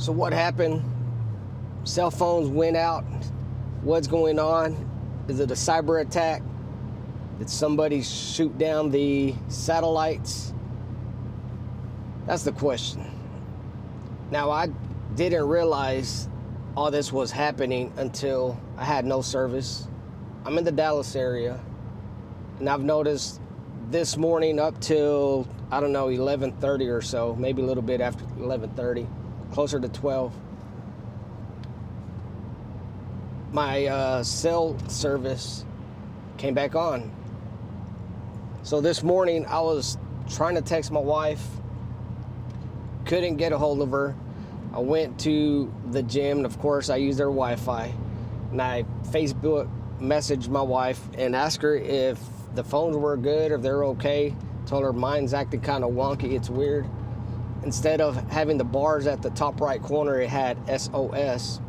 So what happened? Cell phones went out. What's going on? Is it a cyber attack? Did somebody shoot down the satellites? That's the question. Now, I didn't realize all this was happening until I had no service. I'm in the Dallas area, and I've noticed this morning up till, 11:30 or so, maybe a little bit after 11:30, closer to 12, my cell service came back on. So this morning I was trying to text my wife, couldn't get a hold of her. I went to the gym, and of course I used their Wi-Fi, and I Facebook messaged my wife and asked her if the phones were good, if they're okay. Told her mine's acting kind of wonky, it's weird. Instead of having the bars at the top right corner, it had SOS.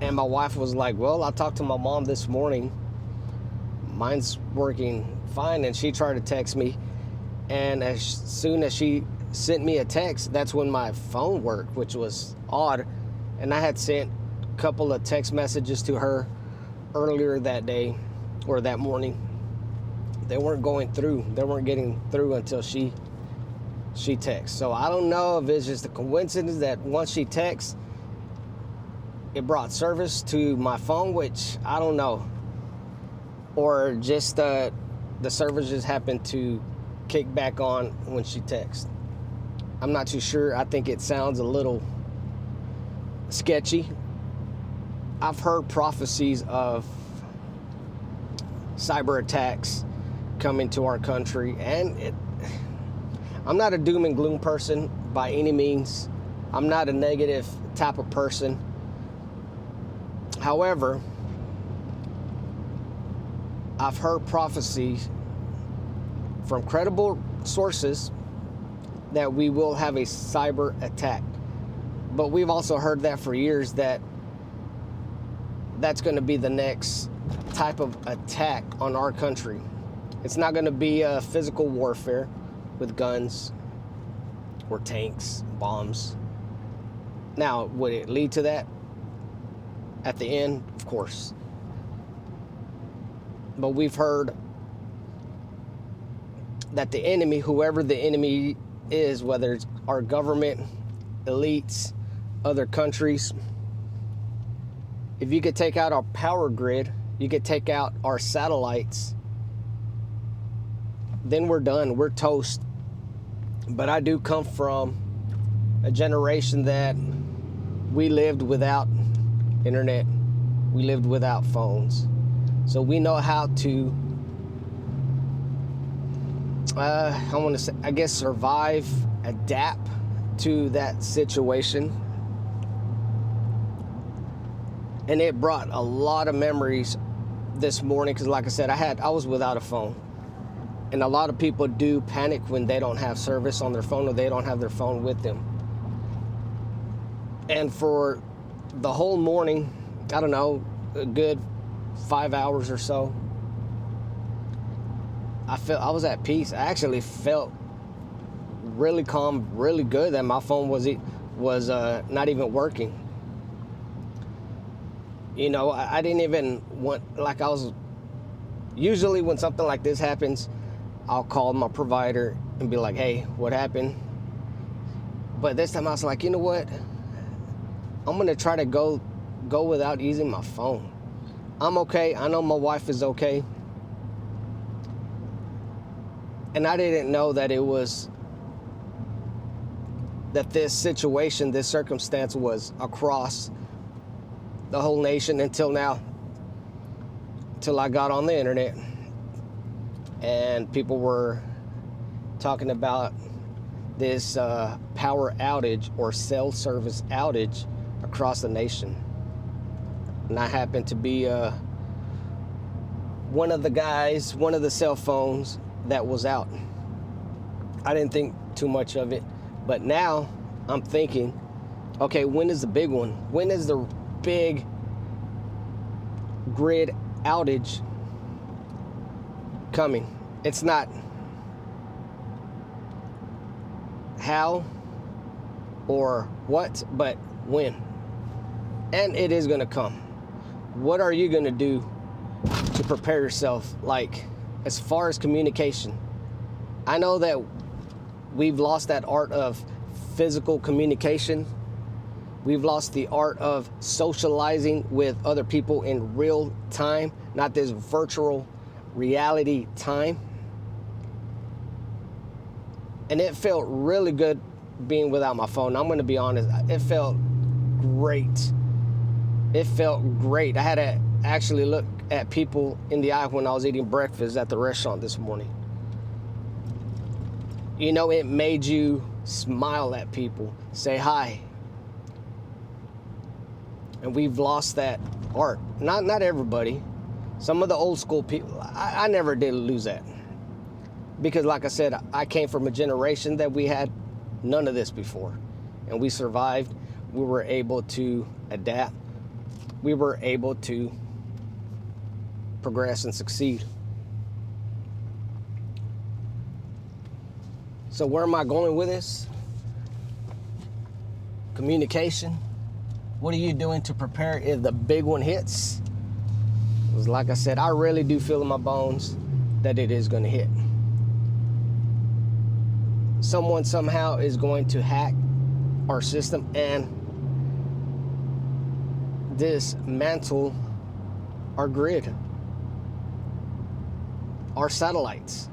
And my wife was like, well, I talked to my mom this morning. Mine's working fine. And she tried to text me. And as soon as she sent me a text, that's when my phone worked, which was odd. And I had sent a couple of text messages to her earlier that day or that morning. They weren't going through. They weren't getting through until she texts. So I don't know if it's just a coincidence that once she texts, it brought service to my phone, which I don't know. Or just the service just happened to kick back on when she texts. I'm not too sure. I think it sounds a little sketchy. I've heard prophecies of cyber attacks coming to our country, and I'm not a doom and gloom person by any means. I'm not a negative type of person. However, I've heard prophecies from credible sources that we will have a cyber attack. But we've also heard that for years, that that's going to be the next type of attack on our country. It's not going to be a physical warfare with guns or tanks, bombs. Now, would it lead to that? At the end, of course. But we've heard that the enemy, whoever the enemy is, whether it's our government, elites, other countries, if you could take out our power grid, you could take out our satellites, then we're done. We're toast. But I do come from a generation that we lived without internet. We lived without phones. So we know how to, survive, adapt to that situation. And it brought a lot of memories this morning, because like I said, I was without a phone. And a lot of people do panic when they don't have service on their phone or they don't have their phone with them. And for the whole morning, a good 5 hours or so, I was at peace. I actually felt really calm, really good that my phone was not even working. I didn't even want, usually when something like this happens, I'll call my provider and be like, hey, what happened? But this time I was like, you know what? I'm going to try to go without using my phone. I'm okay. I know my wife is okay. And I didn't know that this situation, this circumstance was across the whole nation until now. Until I got on the internet and people were talking about this power outage or cell service outage across the nation. And I happened to be one of the cell phones that was out. I didn't think too much of it, but now I'm thinking, okay, when is the big one? When is the big grid outage coming? It's not how or what, but when. And it is going to come. What are you going to do to prepare yourself? Like, as far as communication, I know that we've lost that art of physical communication. We've lost the art of socializing with other people in real time, not this virtual reality time. And it felt really good being without my phone. I'm going to be honest. It felt great. It felt great. I had to actually look at people in the eye when I was eating breakfast at the restaurant this morning. You know, it made you smile at people, say hi. And we've lost that art. Not everybody. Some of the old school people, I never did lose that. Because like I said, I came from a generation that we had none of this before. And we survived. We were able to adapt. We were able to progress and succeed. So where am I going with this? Communication. What are you doing to prepare if the big one hits? Because like I said, I really do feel in my bones that it is going to hit. Someone somehow is going to hack our system and dismantle our grid, our satellites.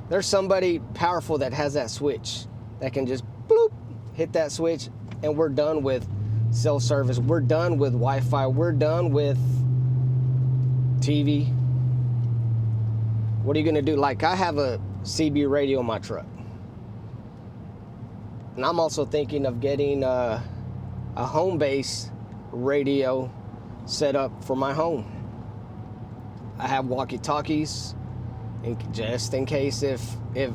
There's somebody powerful that has that switch that can just bloop, hit that switch, and we're done with cell service. We're done with Wi-Fi. We're done with TV. What are you going to do? Like, I have a CB radio in my truck. And I'm also thinking of getting a home base radio set up for my home. I have walkie-talkies, just in case if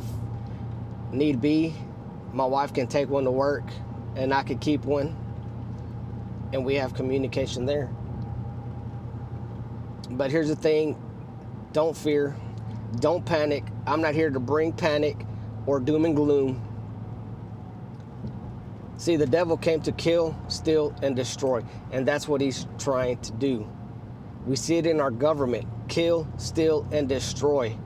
need be, my wife can take one to work and I could keep one, and we have communication there. But here's the thing, don't fear, don't panic. I'm not here to bring panic or doom and gloom. See, the devil came to kill, steal, and destroy, and that's what he's trying to do. We see it in our government, kill, steal, and destroy.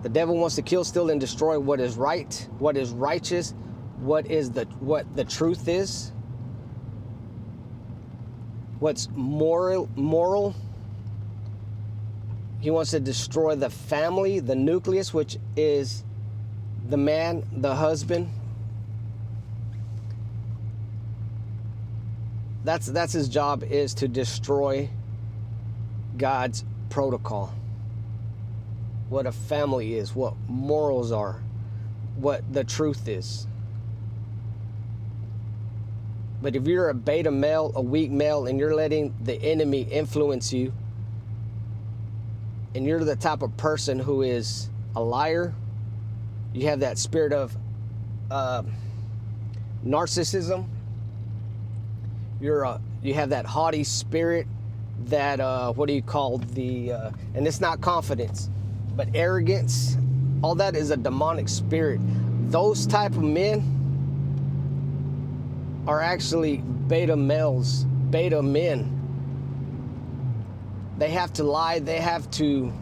The devil wants to kill, steal, and destroy what is right, what is righteous, what the truth is, what's moral. He wants to destroy the family, the nucleus, which is the man, the husband. That's his job, is to destroy God's protocol. What a family is, what morals are, what the truth is. But if you're a beta male, a weak male, and you're letting the enemy influence you, and you're the type of person who is a liar, you have that spirit of narcissism, you have that haughty spirit, that and it's not confidence, but arrogance. All that is a demonic spirit. Those type of men are actually beta males, beta men. They have to lie, they have to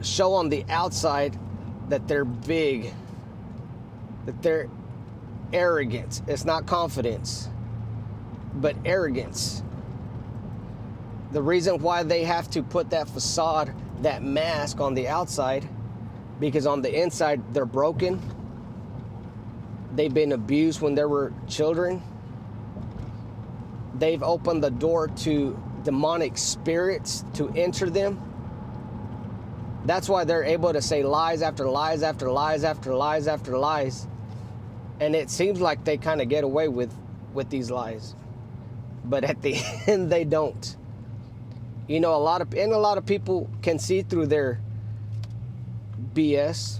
show on the outside that they're big, that they're arrogant. It's not confidence, but arrogance. The reason why they have to put that facade, that mask on the outside, because on the inside they're broken. They've been abused when they were children. They've opened the door to demonic spirits to enter them. That's why they're able to say lies after lies after lies after lies after lies. And it seems like they kind of get away with these lies. But at the end, they don't. You know, a lot of people can see through their BS.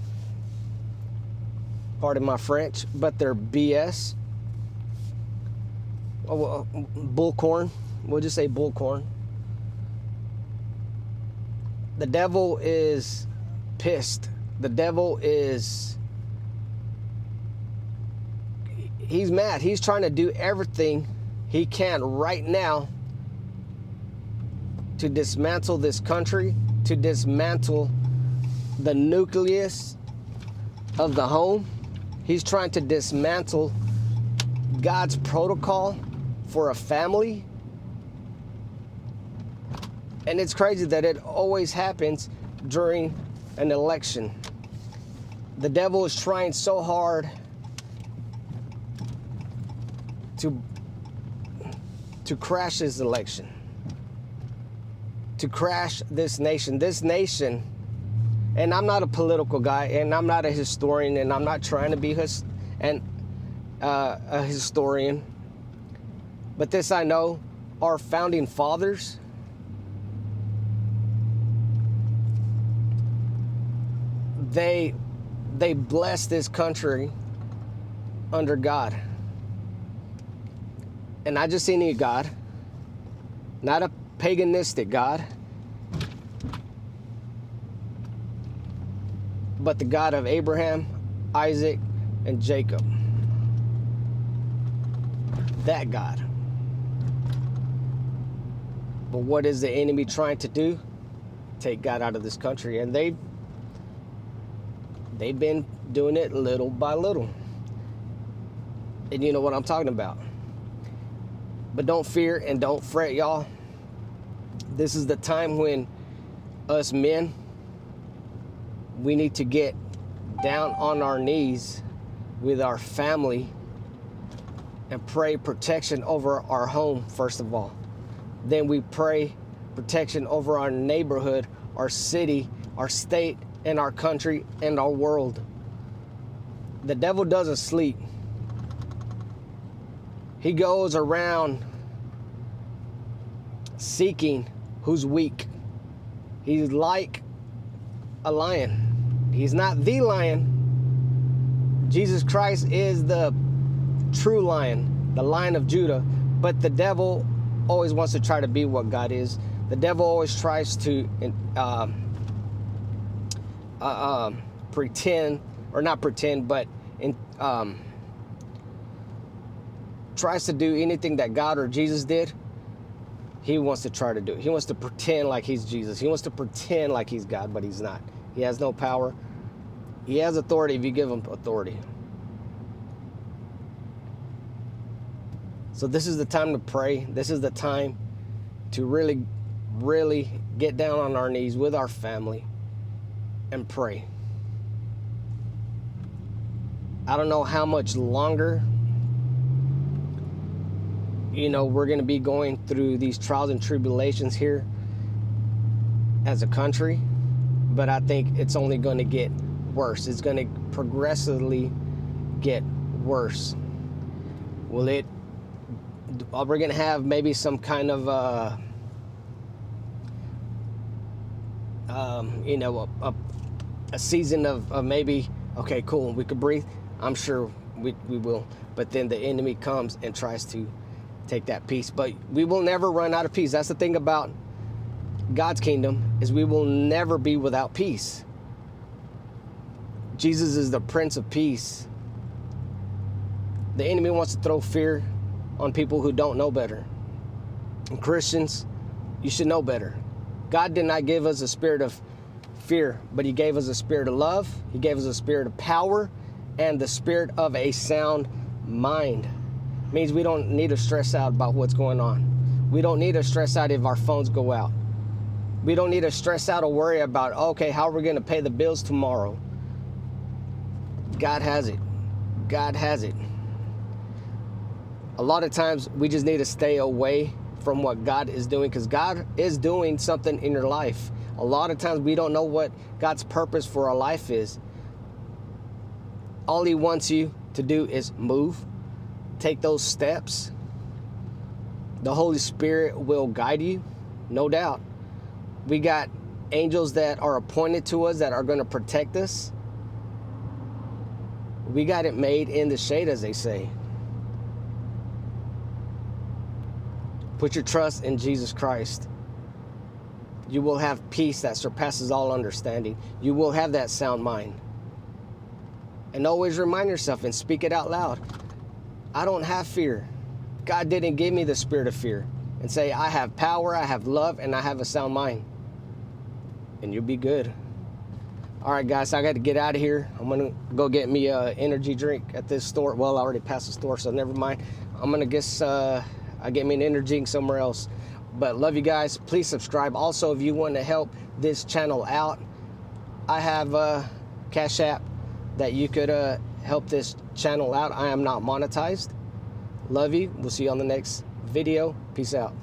Pardon my French, but their BS. Bullcorn. We'll just say bullcorn. The devil is pissed. The devil is he's mad. He's trying to do everything he can right now to dismantle this country, to dismantle the nucleus of the home. He's trying to dismantle God's protocol for a family. And it's crazy that it always happens during an election. The devil is trying so hard to crash this election, to crash this nation. This nation, and I'm not a political guy, and I'm not a historian, and I'm not trying to be a historian, but this I know, our founding fathers, they blessed this country under God. And not just any God, not a paganistic God, but the God of Abraham, Isaac, and Jacob. That God. But what is the enemy trying to do? Take God out of this country. And they've been doing it little by little. And you know what I'm talking about. But don't fear and don't fret, y'all. This is the time when us men, we need to get down on our knees with our family and pray protection over our home, first of all. Then we pray protection over our neighborhood, our city, our state, and our country, and our world. The devil doesn't sleep. He goes around seeking who's weak. He's like a lion. He's not the lion. Jesus Christ is the true lion, the Lion of Judah. But the devil always wants to try to be what God is. The devil always tries to pretend, or not pretend, but tries to do anything that God or Jesus did. He wants to try to do it. He wants to pretend like he's Jesus. He wants to pretend like he's God, but he's not. He has no power. He has authority if you give him authority. So this is the time to pray. This is the time to really, really get down on our knees with our family and pray. I don't know how much longer, we're going to be going through these trials and tribulations here as a country, but I think it's only going to get worse. It's going to progressively get worse. We're going to have maybe some kind of a season of maybe, okay, cool, we could breathe. I'm sure we will. But then the enemy comes and tries to take that peace. But we will never run out of peace. That's the thing about God's kingdom, is we will never be without peace. Jesus is the Prince of Peace. The enemy wants to throw fear on people who don't know better. And Christians, you should know better. God did not give us a spirit of fear, but he gave us a spirit of love. He gave us a spirit of power and the spirit of a sound mind. It means we don't need to stress out about what's going on. We don't need to stress out if our phones go out. We don't need to stress out or worry about, okay, how are we going to pay the bills tomorrow? God has it. God has it. A lot of times we just need to stay away from what God is doing, because God is doing something in your life. A lot of times we don't know what God's purpose for our life is. All he wants you to do is move, take those steps. The Holy Spirit will guide you, no doubt. We got angels that are appointed to us that are going to protect us. We got it made in the shade, as they say. Put your trust in Jesus Christ. You will have peace that surpasses all understanding. You will have that sound mind. And always remind yourself and speak it out loud. I don't have fear. God didn't give me the spirit of fear. And say, I have power, I have love, and I have a sound mind. And you'll be good. All right, guys, I got to get out of here. I'm going to go get me an energy drink at this store. Well, I already passed the store, so never mind. I'm going to guess I get me an energy drink somewhere else. But love you guys. Please subscribe. Also, if you want to help this channel out, I have a Cash App that you could help this channel out. I am not monetized. Love you. We'll see you on the next video. Peace out.